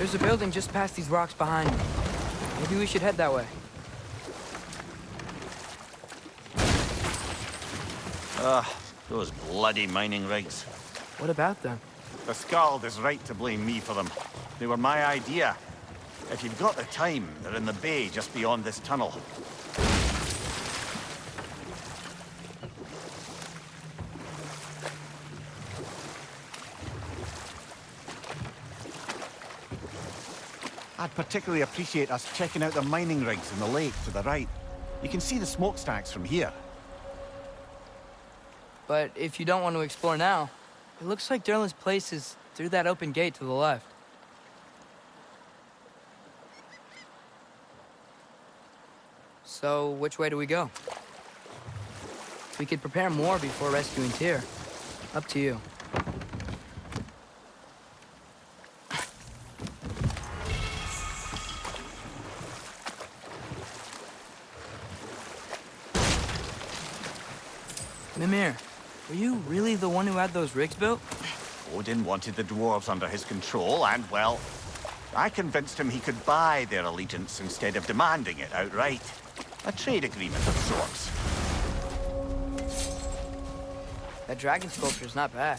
There's a building just past these rocks behind me. Maybe we should head that way. Ugh, those bloody mining rigs. What about them? The Skald is right to blame me for them. They were my idea. If you've got the time, they're in the bay just beyond this tunnel. I'd particularly appreciate us checking out the mining rigs in the lake to the right. You can see the smokestacks from here. But if you don't want to explore now, it looks like Durlin's place is through that open gate to the left. So, which way do we go? We could prepare more before rescuing Tyr. Up to you. Mimir, were you really the one who had those rigs built? Odin wanted the dwarves under his control, and, well, I convinced him he could buy their allegiance instead of demanding it outright. A trade agreement of sorts. That dragon sculpture's not bad.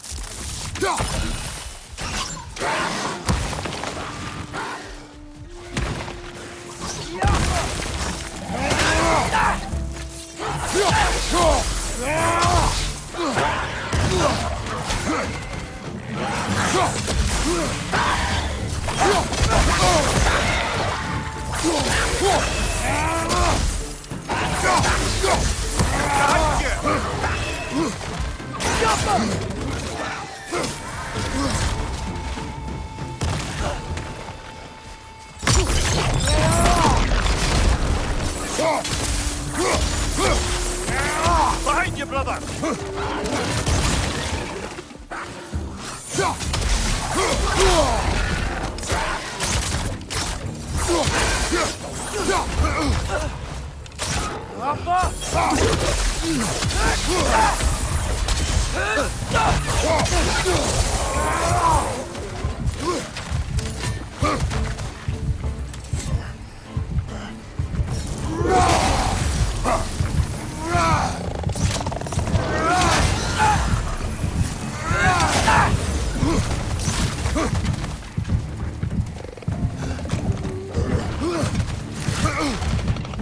Behind you, brother!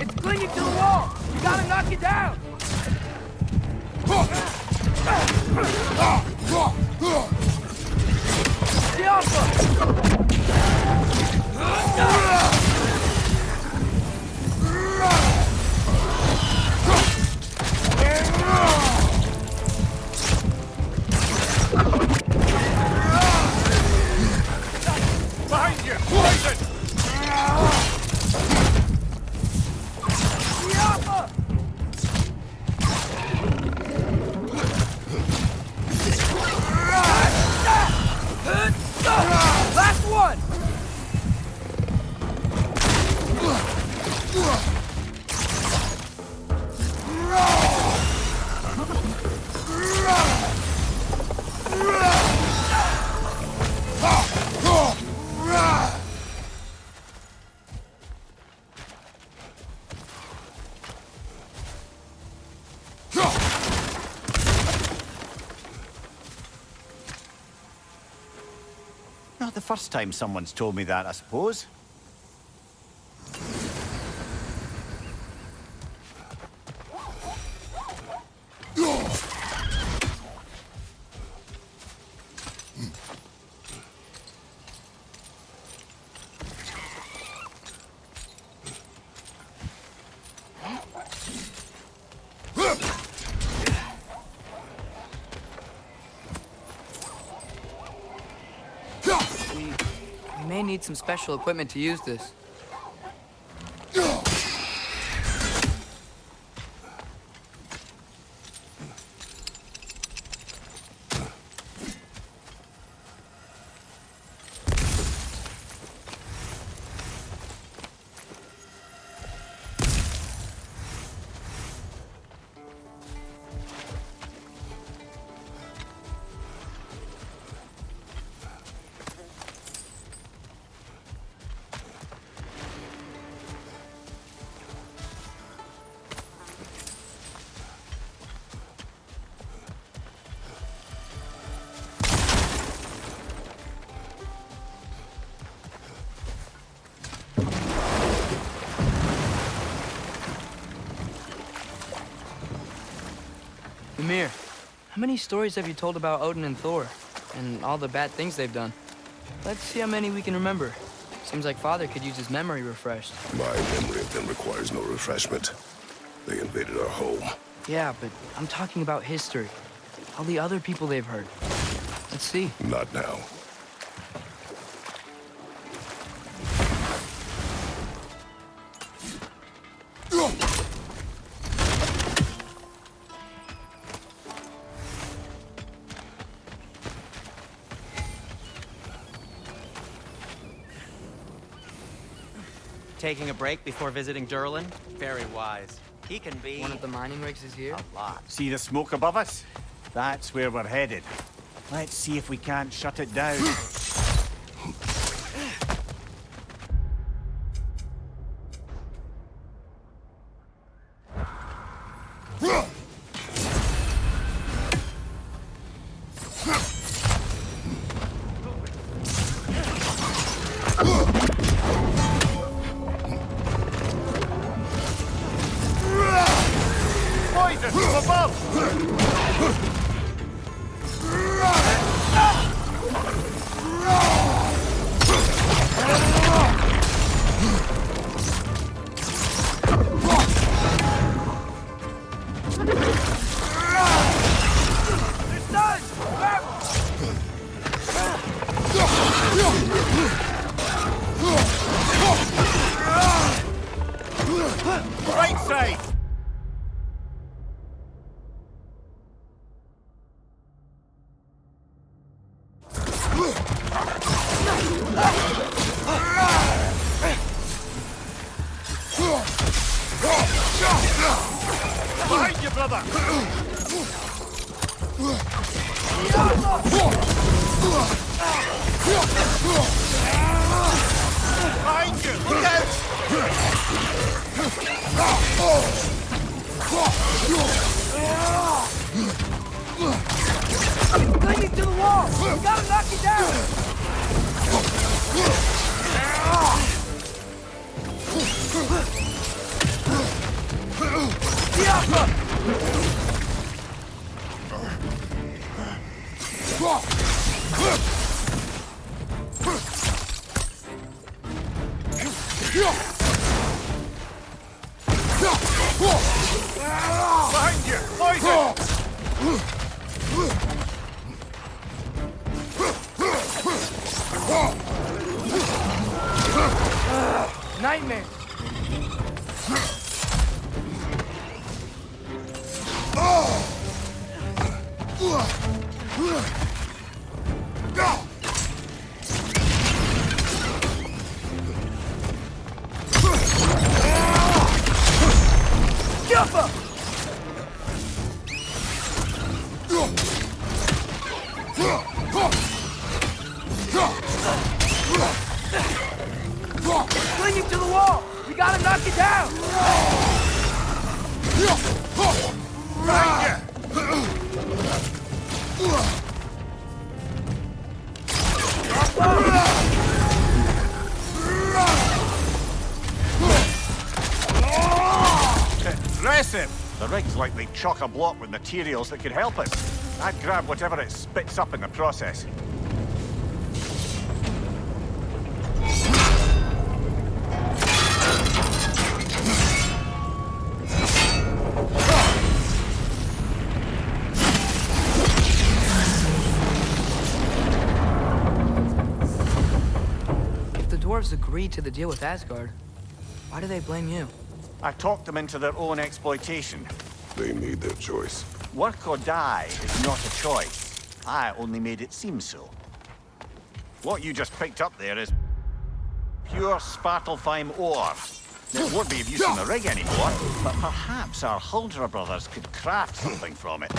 It's clinging to the wall! You gotta knock it down! Behind you! Poison! Last one! Not the first time someone's told me that, I suppose. We may need some special equipment to use this. Mimir, how many stories have you told about Odin and Thor? And all the bad things they've done? Let's see how many we can remember. Seems like Father could use his memory refreshed. My memory of them requires no refreshment. They invaded our home. Yeah, but I'm talking about history. All the other people they've heard. Let's see. Not now. Taking a break before visiting Durlin? Very wise. He can be... One of the mining rigs is here? a lot. See the smoke above us? That's where we're headed. Let's see if we can't shut it down. Poison from above! Right side! Behind you, brother! Behind you! Look out! Clinging to the wall! We gotta knock it down! Behind you! Poison! Nightmare! Jump up! Clinging to the wall! We gotta knock it down! Behind you! Impressive! The rig's likely chock-a-block with materials that could help us. I'd grab whatever it spits up in the process. If the dwarves agreed to the deal with Asgard, why do they blame you? I talked them into their own exploitation. They made their choice. Work or die is not a choice. I only made it seem so. What you just picked up there is pure Svartalfheim ore. It won't be of use in the rig anymore, but perhaps our Huldra brothers could craft something from it.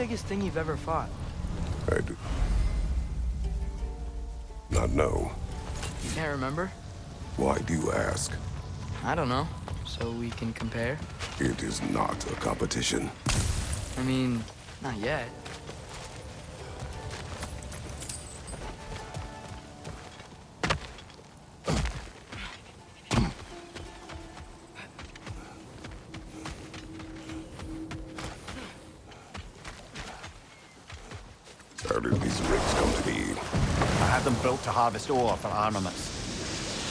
biggest thing you've ever fought? I do not know. You can't remember? Why do you ask? I don't know. So we can compare? It is not a competition. I mean, not yet. How did these rigs come to be? I had them built to harvest ore for armaments.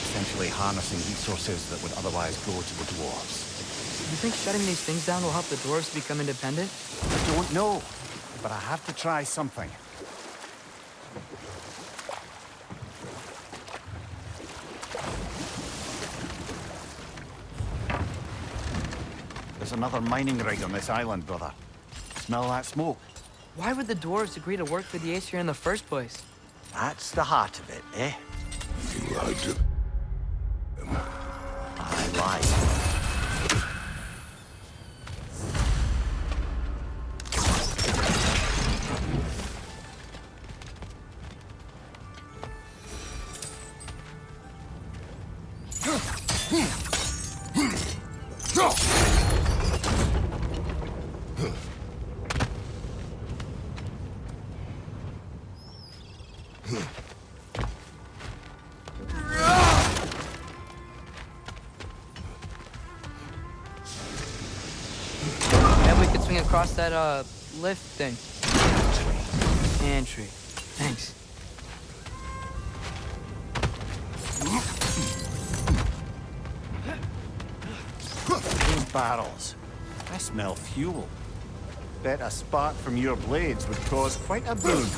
Essentially harnessing resources that would otherwise go to the dwarves. You think shutting these things down will help the dwarves become independent? I don't know, but I have to try something. There's another mining rig on this island, brother. Smell that smoke? Why would the dwarves agree to work for the Aesir in the first place? That's the heart of it, eh? You lied to them. I lied. Maybe we could swing across that, lift thing. Entry. Thanks. Those barrels. I smell fuel. Bet a spark from your blades would cause quite a boom.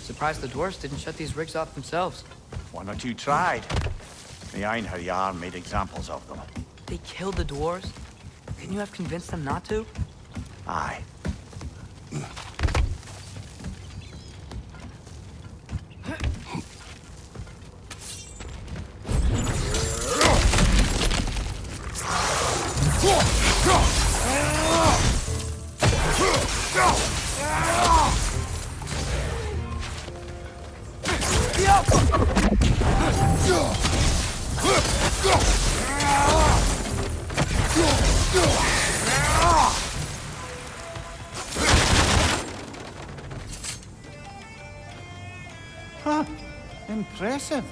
Surprised the dwarves didn't shut these rigs off themselves. One or two tried. The Einherjar made examples of them. They killed the dwarves? Couldn't you have convinced them not to? Aye. Huh. Impressive.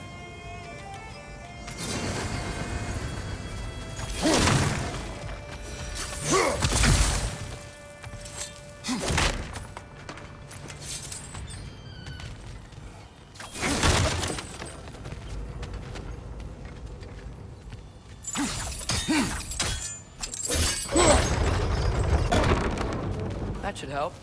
That should help.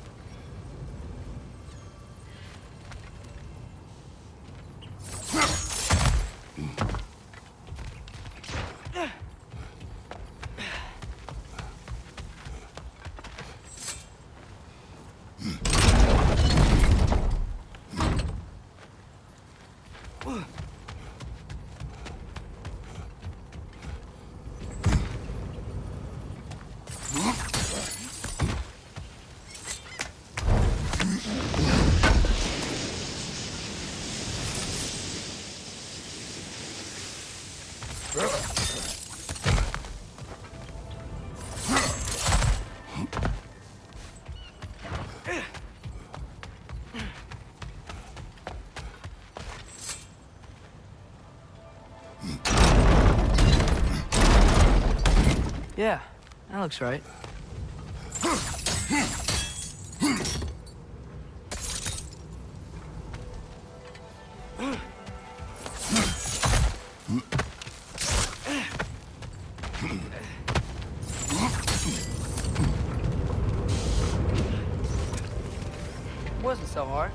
Yeah, that looks right. Wasn't so hard.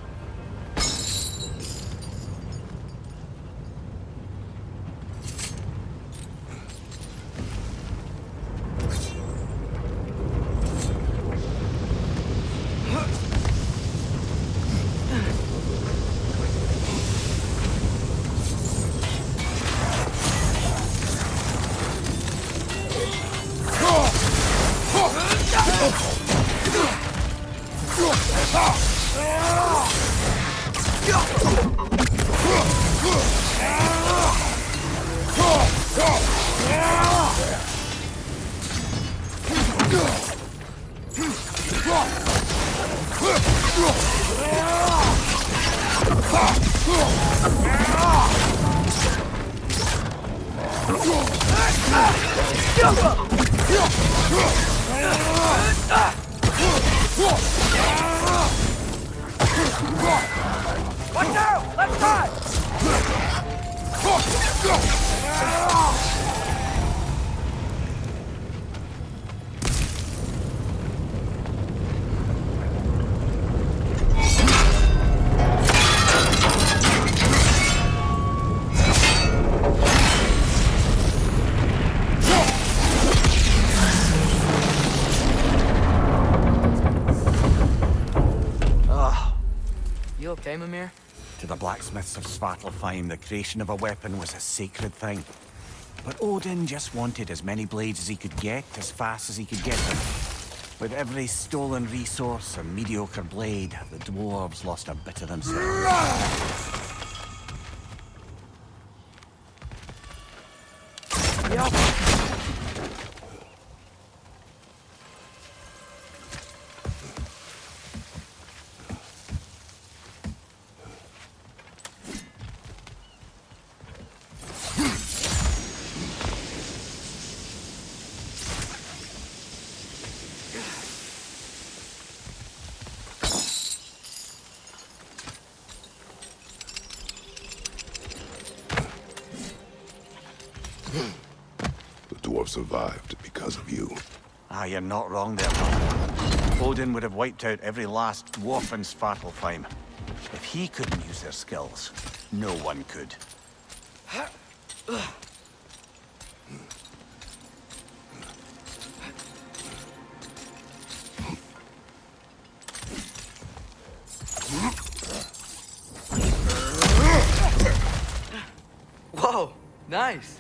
Watch out! Left side! You okay, Mimir? To the blacksmiths of Svartalfheim, the creation of a weapon was a sacred thing. But Odin just wanted as many blades as he could get, as fast as he could get them. With every stolen resource or mediocre blade, the dwarves lost a bit of themselves. The dwarf survived because of you. Ah, you're not wrong there, brother. Odin would have wiped out every last dwarf in Svartalfheim. If he couldn't use their skills, no one could. Whoa, nice.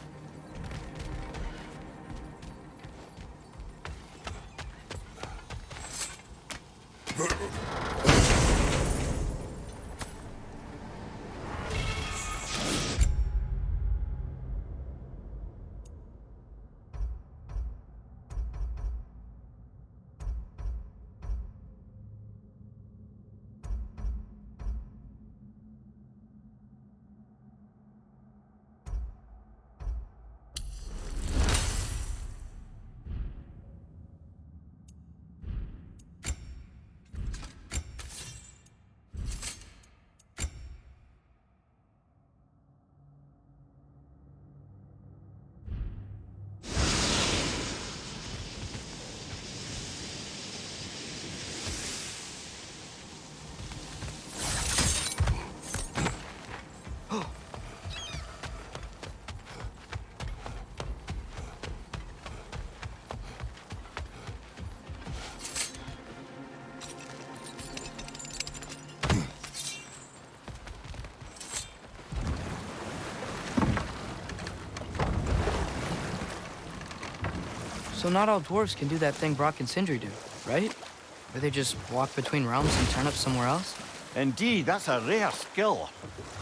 So not all dwarves can do that thing Brock and Sindri do, right? Where they just walk between realms and turn up somewhere else? Indeed, that's a rare skill.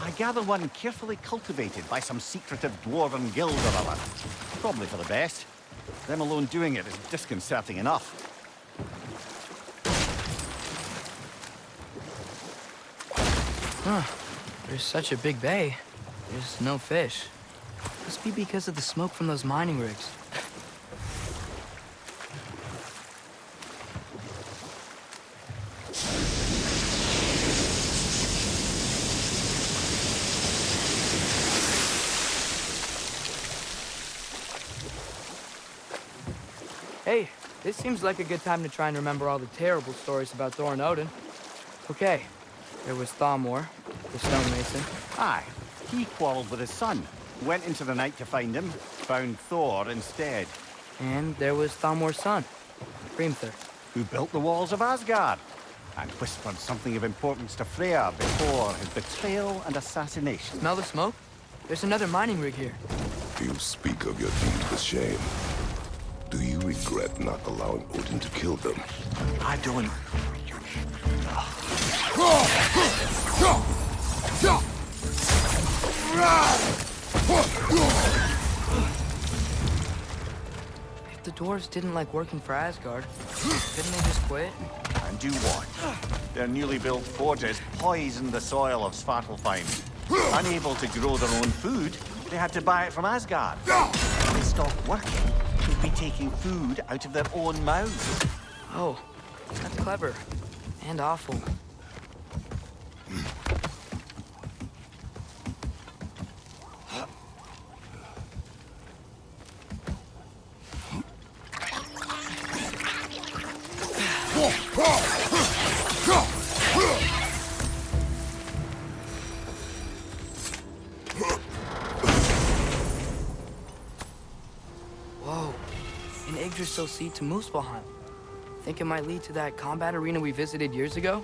I gather one carefully cultivated by some secretive dwarven guild or other. Probably for the best. Them alone doing it is disconcerting enough. Huh. There's such a big bay. There's no fish. Must be because of the smoke from those mining rigs. This seems like a good time to try and remember all the terrible stories about Thor and Odin. Okay, there was Thamor, the stonemason. Aye, he quarreled with his son. Went into the night to find him, found Thor instead. And there was Thamor's son, Hrimthur. Who built the walls of Asgard and whispered something of importance to Freya before his betrayal and assassination. Smell the smoke? There's another mining rig here. You speak of your deeds with shame. Do you regret not allowing Odin to kill them? I don't. If the dwarves didn't like working for Asgard, couldn't they just quit? And do what? Their newly built forges poisoned the soil of Svartalfheim. Unable to grow their own food, they had to buy it from Asgard. If they stopped working, they'd be taking food out of their own mouths. Oh, that's clever. And awful. Whoa, an Yggdrasil seed to Muspelheim. Think it might lead to that combat arena we visited years ago?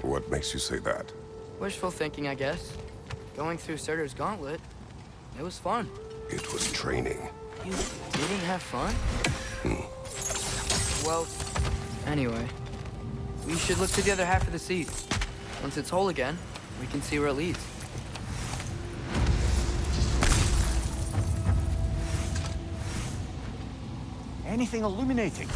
What makes you say that? Wishful thinking, I guess. Going through Surtur's gauntlet, it was fun. It was training. You didn't have fun? Well, anyway, we should look to the other half of the seed. Once it's whole again, we can see where it leads. Anything illuminating?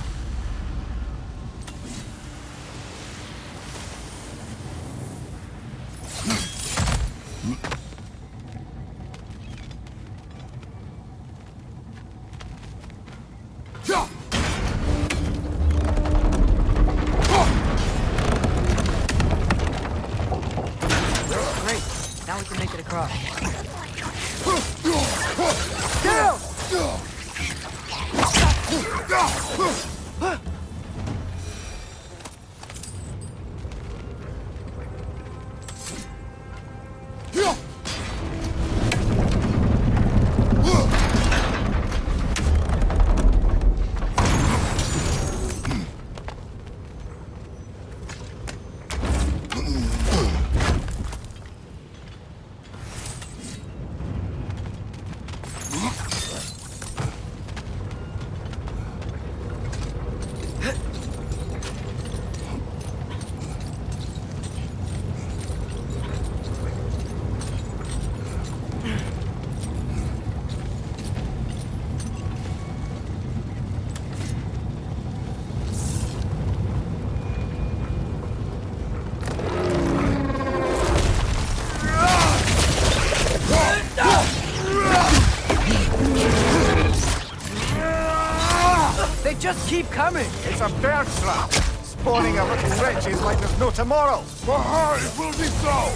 Great, now we can make it across. They just keep coming! It's a bear trap, spawning a little wretches like there's no tomorrow. For her, it will be so!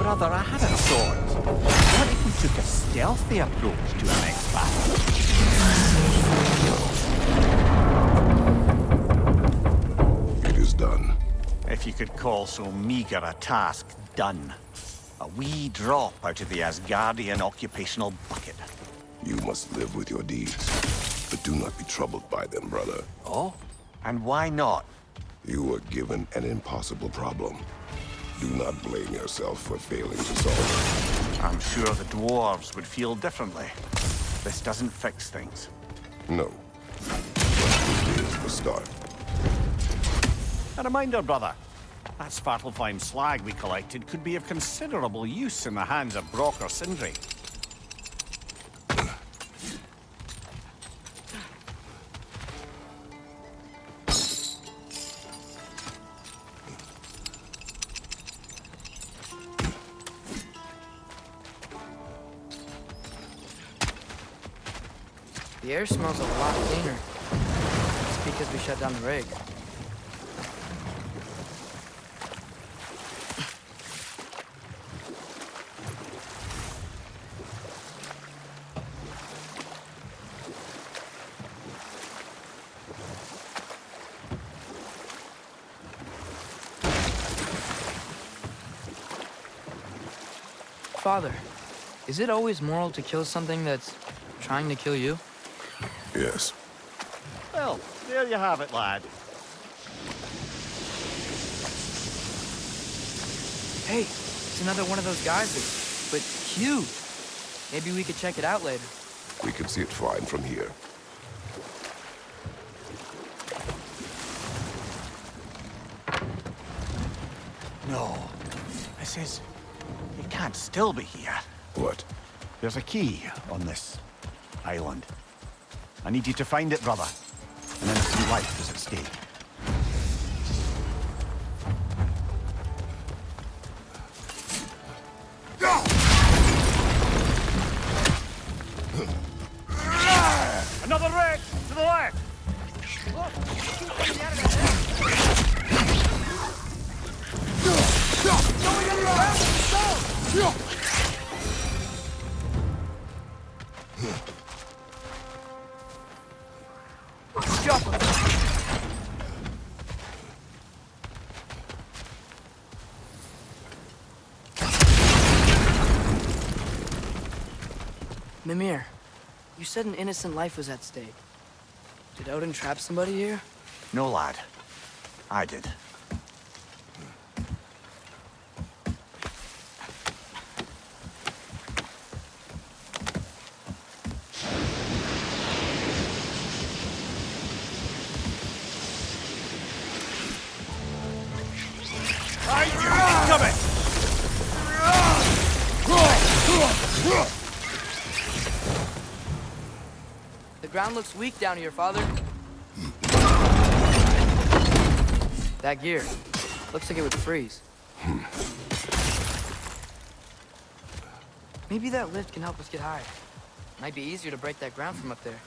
Brother, I had a thought. What if we took a stealthy approach to our next battle? It is done. If you could call so meager a task done. A wee drop out of the Asgardian occupational bucket. You must live with your deeds. But do not be troubled by them, brother. Oh? And why not? You were given an impossible problem. Do not blame yourself for failing to solve it. I'm sure the dwarves would feel differently. This doesn't fix things. No. But this is the start. A reminder, brother. That Svartalfheim slag we collected could be of considerable use in the hands of Brock or Sindri. The air smells a lot cleaner. It's because we shut down the rig. Father, is it always moral to kill something that's trying to kill you? Yes. Well, there you have it, lad. Hey, it's another one of those geysers, but huge. Maybe we could check it out later. We can see it fine from here. No. This is... It can't still be here. What? There's a key on this island. I need you to find it, brother. An innocent life is at stake. Another wreck to the left! Mimir, you said an innocent life was at stake. Did Odin trap somebody here? No, lad. I did. Coming! The ground looks weak down here, Father. That gear. Looks like it would freeze. Maybe that lift can help us get higher. Might be easier to break that ground from up there.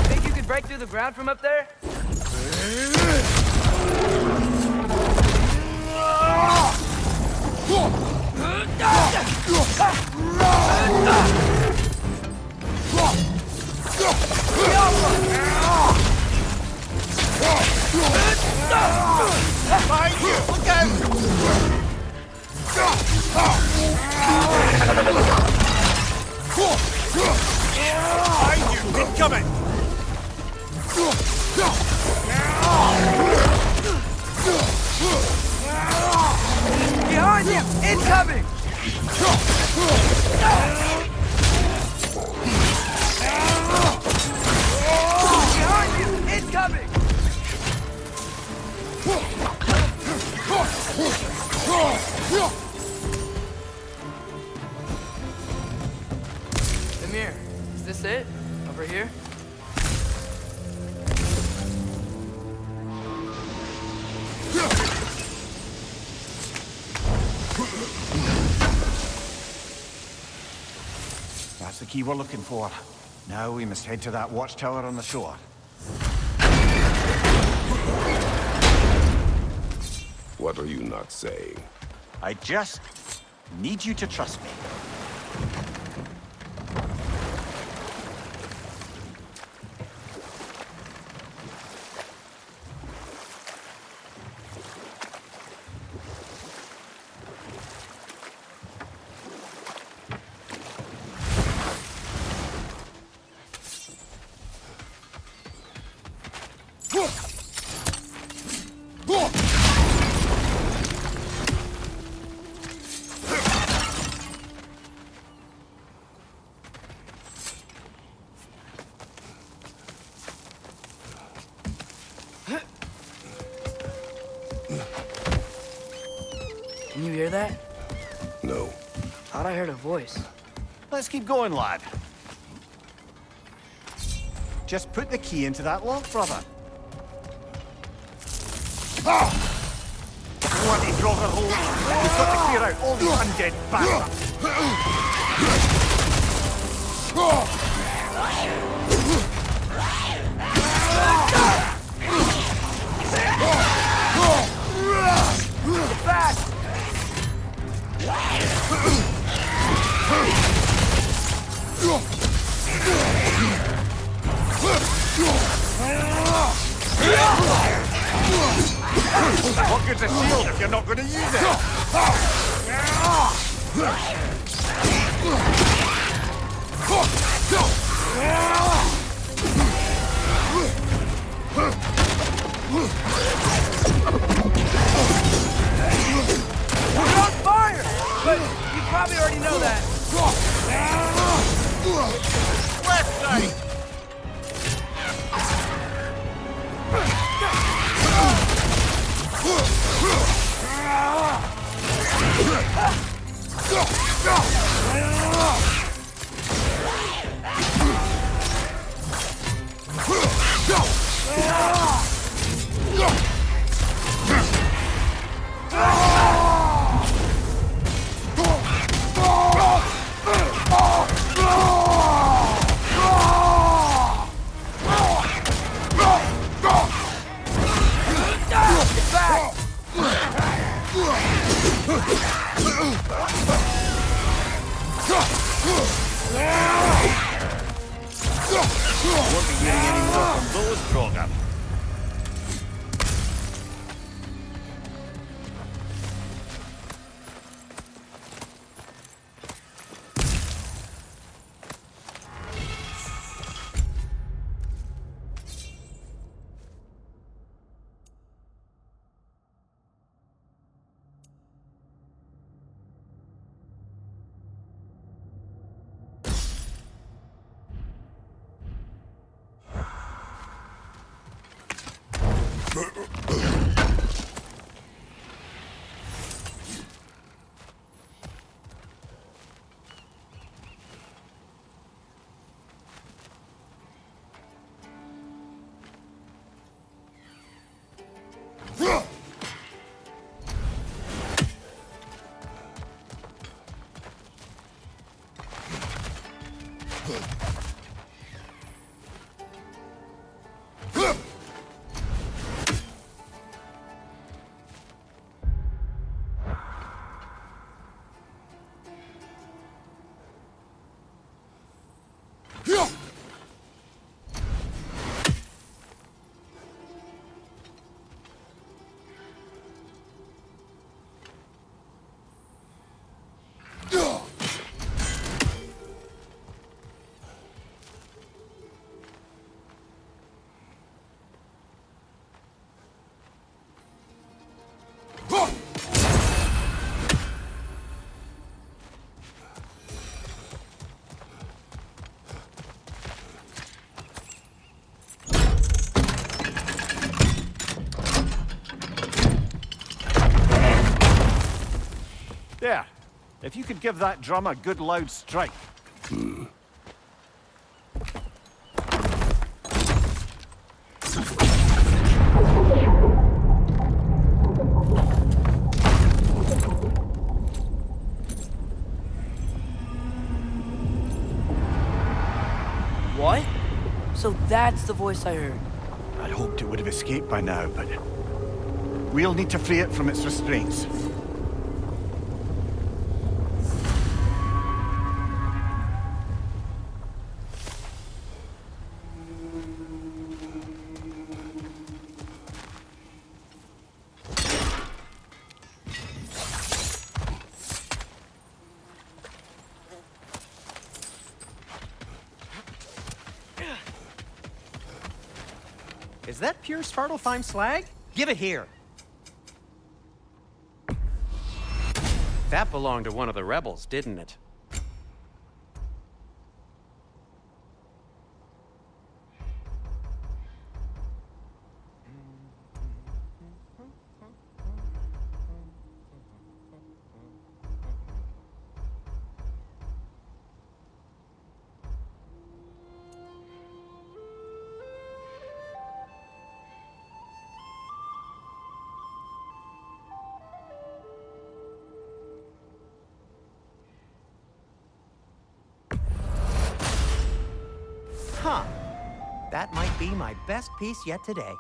Think you could break through the ground from up there? Behind you! Look out! Behind you! Incoming! Behind you! Incoming! Behind you! Incoming! Amir, is this it? Over here? That's the key we're looking for. Now we must head to that watchtower on the shore. What are you not saying? I just need you to trust me. hear that? No. Thought I heard a voice. Let's keep going, lad. Just put the key into that lock, brother. Bloody grogger hole! We've got to clear out all these undead bastards! Fast! What good's a shield if you're not going to use it? We're on fire! But you probably already know that. Left side! Won't be hearing any more from those Kroger. There. If you could give that drum a good loud strike. What? So that's the voice I heard. I'd hoped it would have escaped by now, but we'll need to free it from its restraints. Is that pure Svartalfheim slag? Give it here. That belonged to one of the rebels, didn't it? That might be my best piece yet today.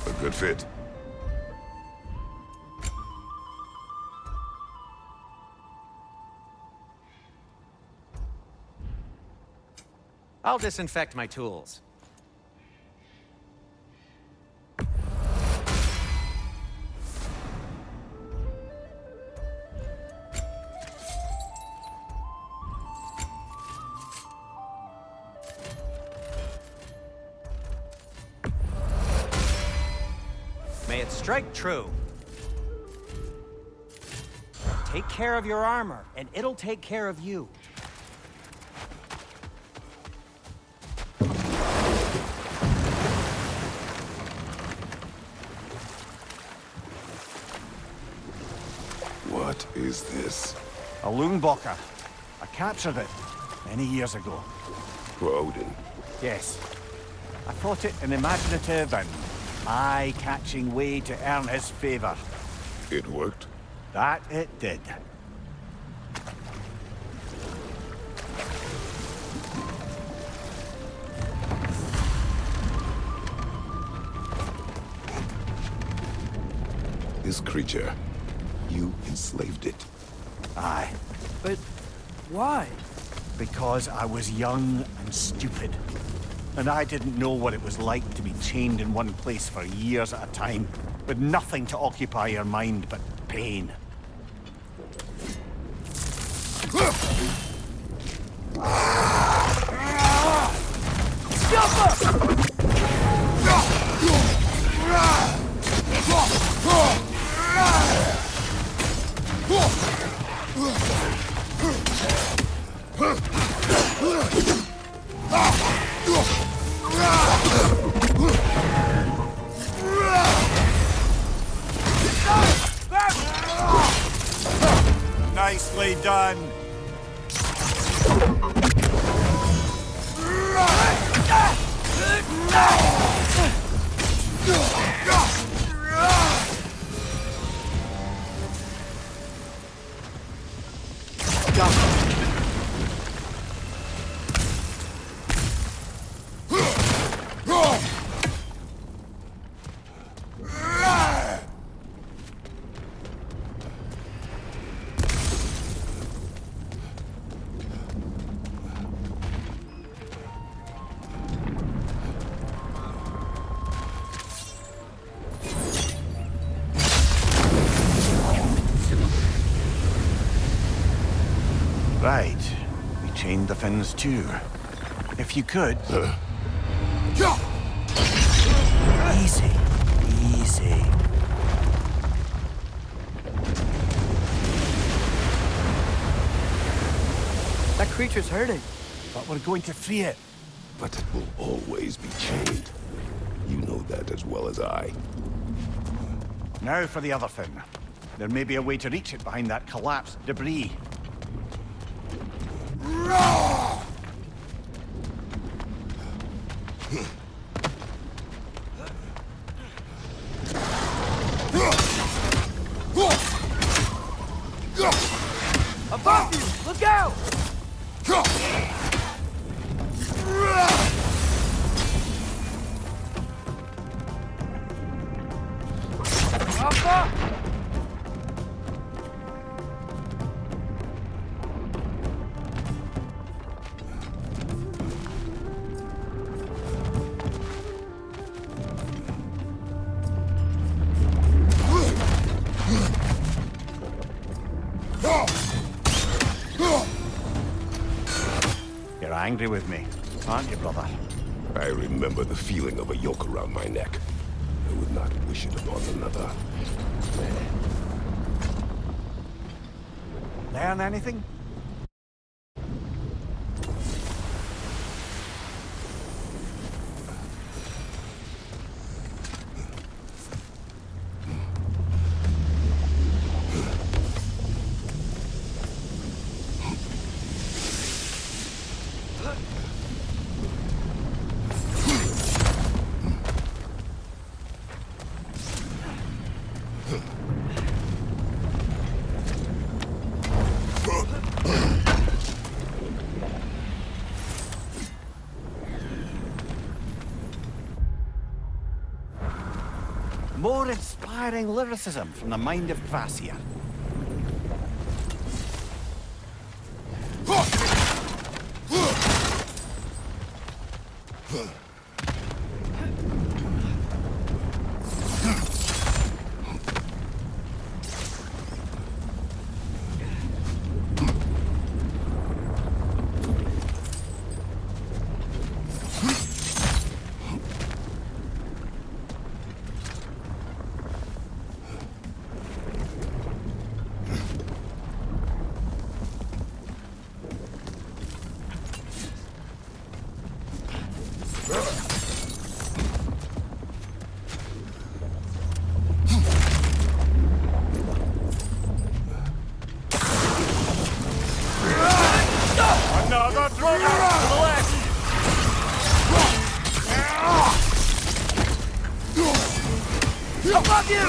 A good fit. I'll disinfect my tools. May it strike true. Take care of your armor, and it'll take care of you. What is this? A Loonbocker. I captured it many years ago. For Odin. Yes. I thought it an imaginative and eye-catching way to earn his favor. It worked? That it did. This creature, you enslaved it. Aye. But why? Because I was young and stupid. And I didn't know what it was like to be chained in one place for years at a time, with nothing to occupy your mind but pain. Nicely done. Right. We chained the fins too. If you could... Easy. Easy. That creature's hurting. But we're going to free it. But it will always be chained. You know that as well as I. Now for the other fin. There may be a way to reach it behind that collapsed debris. Above you! Look out! Alpha! You're angry with me, aren't you, brother? I remember the feeling of a yoke around my neck. I would not wish it upon another. Learn anything? More inspiring lyricism from the mind of Kvasir. Another trough to the left! Above you!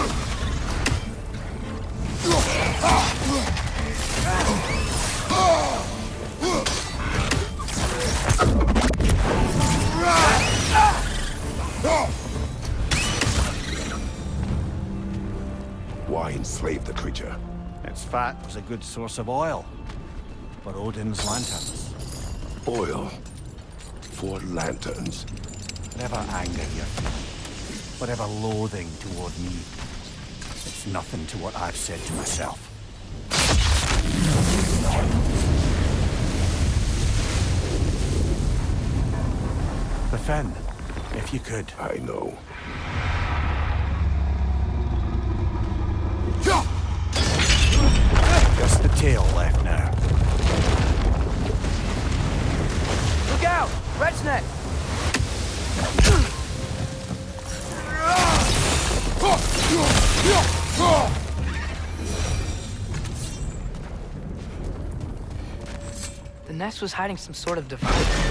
Why enslave the creature? Its fat was a good source of oil for Odin's lanterns. Oil. For lanterns. Whatever anger you feel, whatever loathing toward me, it's nothing to what I've said to myself. The fin, if you could. I know. Just the tail left now. Look out! Red's neck! The nest was hiding some sort of device.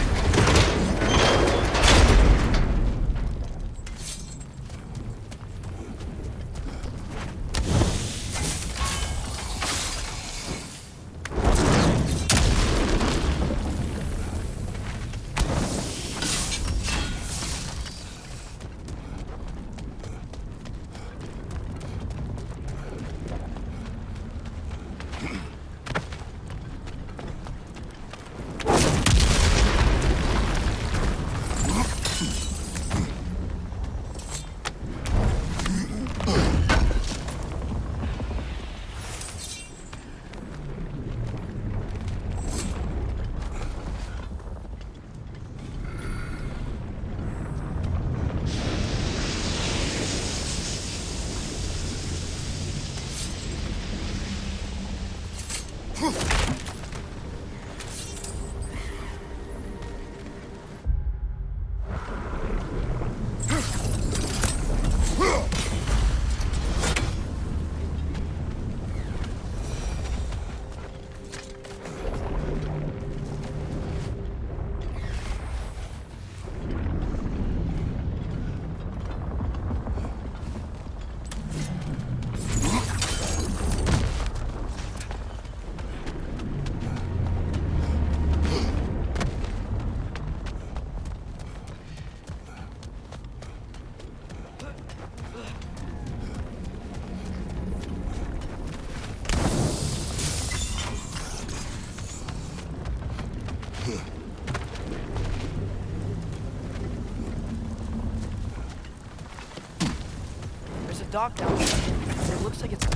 There's a dock down there. It looks like it's...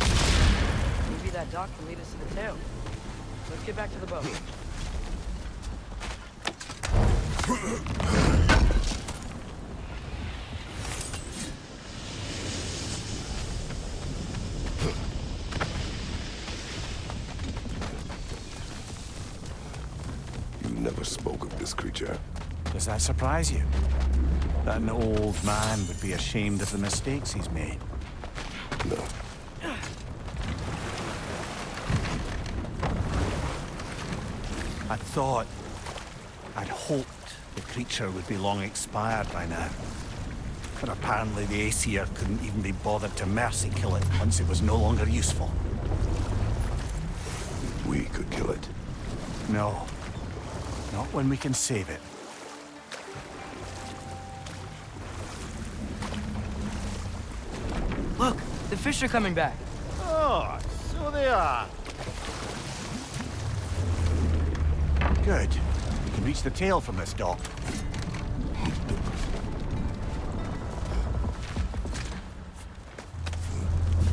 Maybe that dock can lead us to the tail. Let's get back to the boat. You never spoke of this creature. Does that surprise you? That an old man would be ashamed of the mistakes he's made? No. I'd hoped the creature would be long expired by now. But apparently the Aesir couldn't even be bothered to mercy kill it once it was no longer useful. We could kill it. No. Not when we can save it. Look, the fish are coming back. Oh, so they are. Good. We can reach the tail from this dock.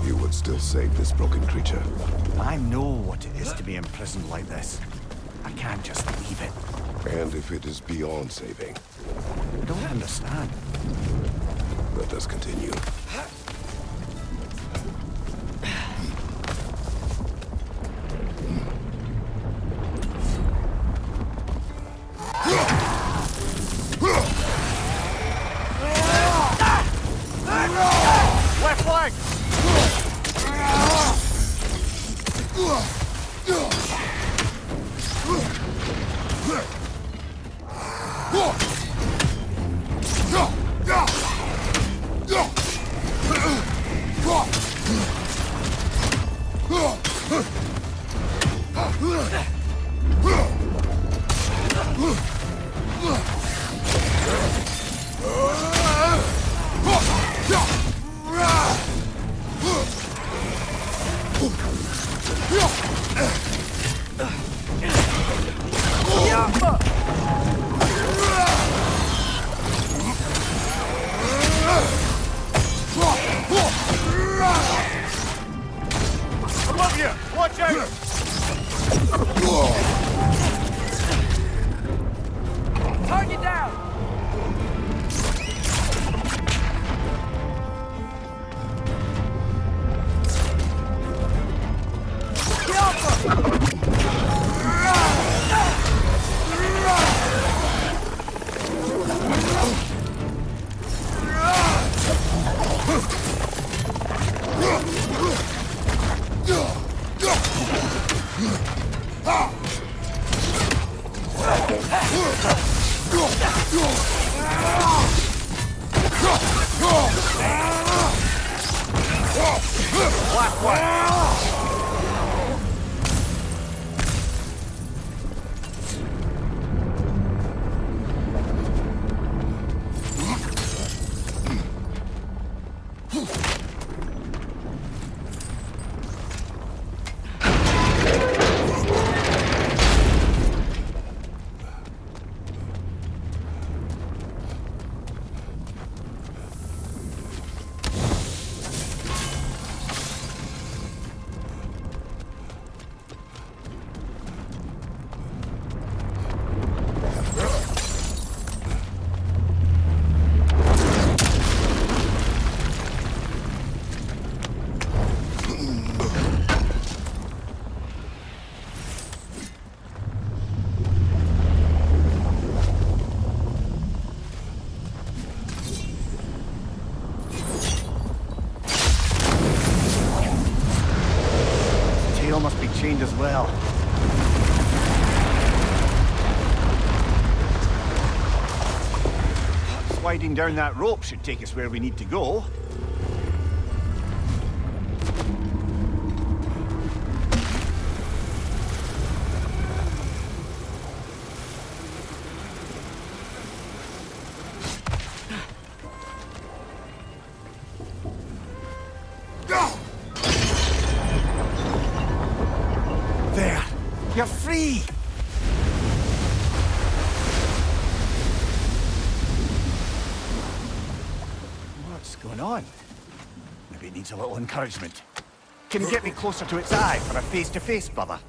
You would still save this broken creature. I know what it is to be imprisoned like this. I can't just leave it. And if it is beyond saving, I don't understand. let us continue. Left leg! Above you! Watch out! Target down! Left one! Tail must be chained as well. Sliding down that rope should take us where we need to go. There! You're free! What's going on? Maybe it needs a little encouragement. Can you get me closer to its eye for a face-to-face, brother?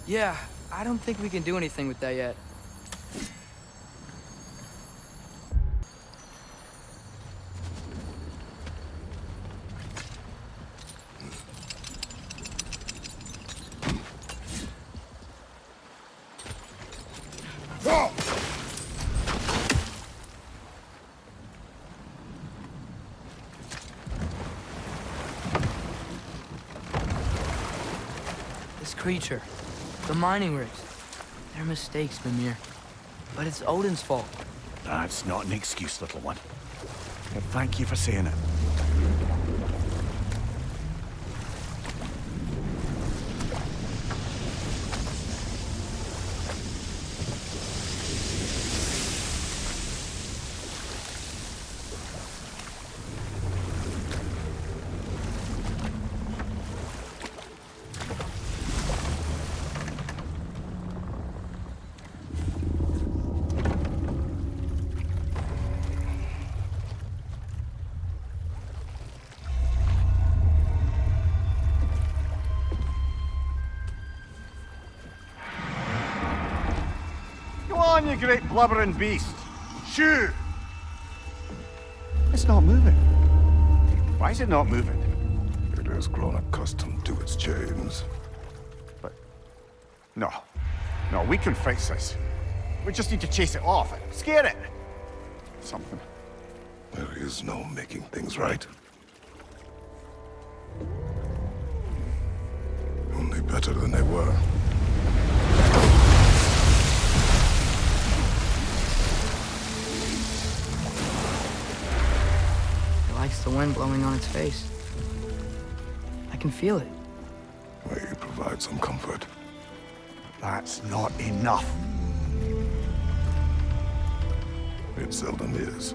Yeah, I don't think we can do anything with that yet. This creature, the mining rigs, they're mistakes, Mimir. But it's Odin's fault. That's not an excuse, little one. But thank you for saying it. Go on, you great blubbering beast. Shoo! It's not moving. Why is it not moving? It has grown accustomed to its chains. But... No. No, we can fix this. We just need to chase it off. Scare it. Something. There is no making things right. Only better than they were. It likes the wind blowing on its face. I can feel it. May you provide some comfort. That's not enough. It seldom is.